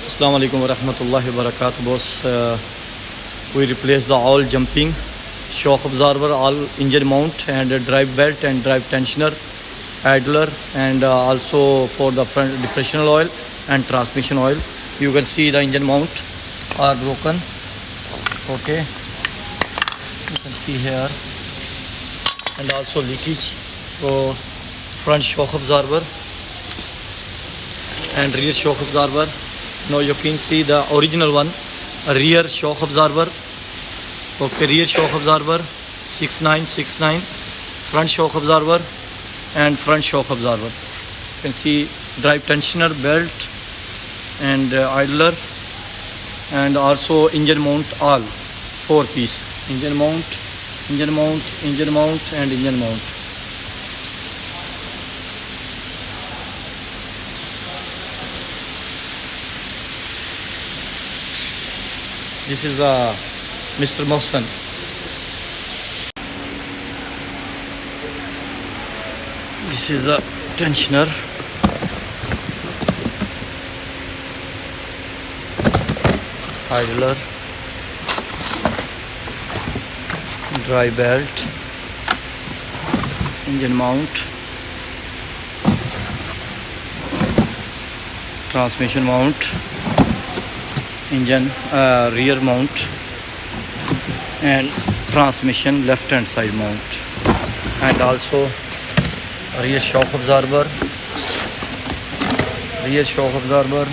Assalamu alaikum wa rahmatullahi wa barakatuh, boss. We replace the all jumping shock absorber, all engine mount and drive belt and drive tensioner, idler, and also for the front differential oil and transmission oil. You can see the engine mount are broken. Okay, you can see here, and also leakage for front shock absorber and rear shock absorber. Now you can see the original one, a rear shock absorber. Okay, rear shock absorber 6969, front shock absorber and front shock absorber. You can see drive tensioner, belt and idler, and also engine mount, all 4 piece engine mount, engine mount, engine mount and engine mount. This is Mr. Mohsen. This is the tensioner. Idler, dry belt, engine mount, transmission mount, engine rear mount and transmission left hand side mount, and also rear shock absorber, rear shock absorber,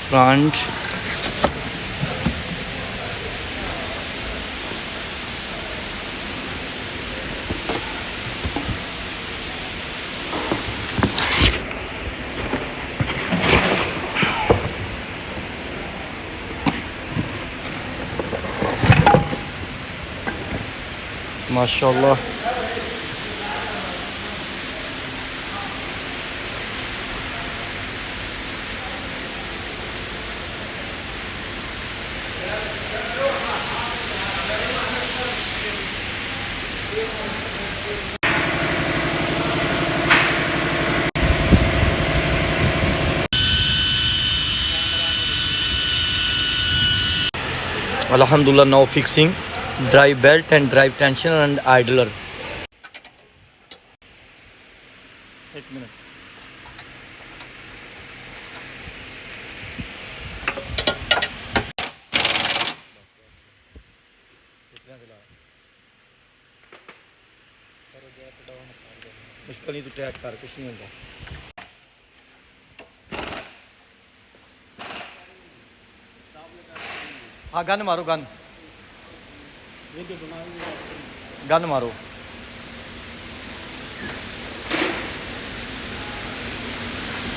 front, mashallah. Alhamdulillah, now fixing drive belt and drive tensioner and idler. एक minute. मुश्किल नहीं, तू tight कर, कुछ नहीं होता. हाँ, gun मारो, गन गन मारो.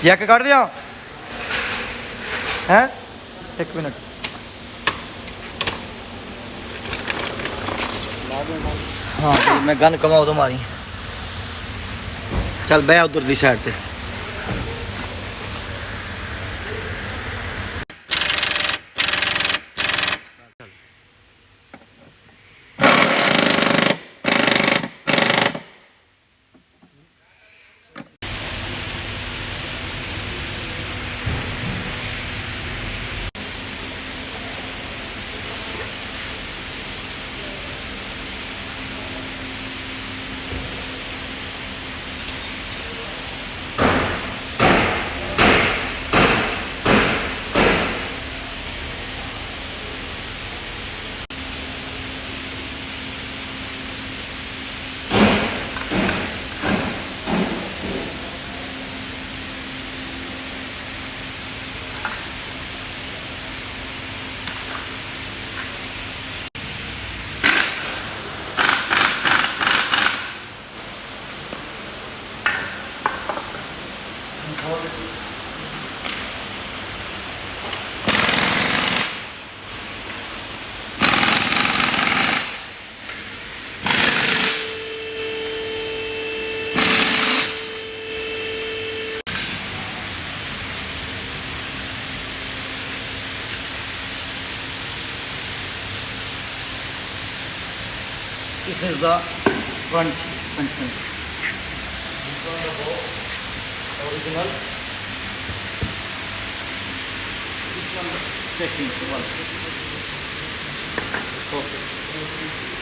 जैक कट दिया हैं, एक मिनट. हाँ, मैं गन कमाओ तो मारी. चल बह उधर दी साइड पे. This is the front suspension. This one the box, original. This one the second one. Okay.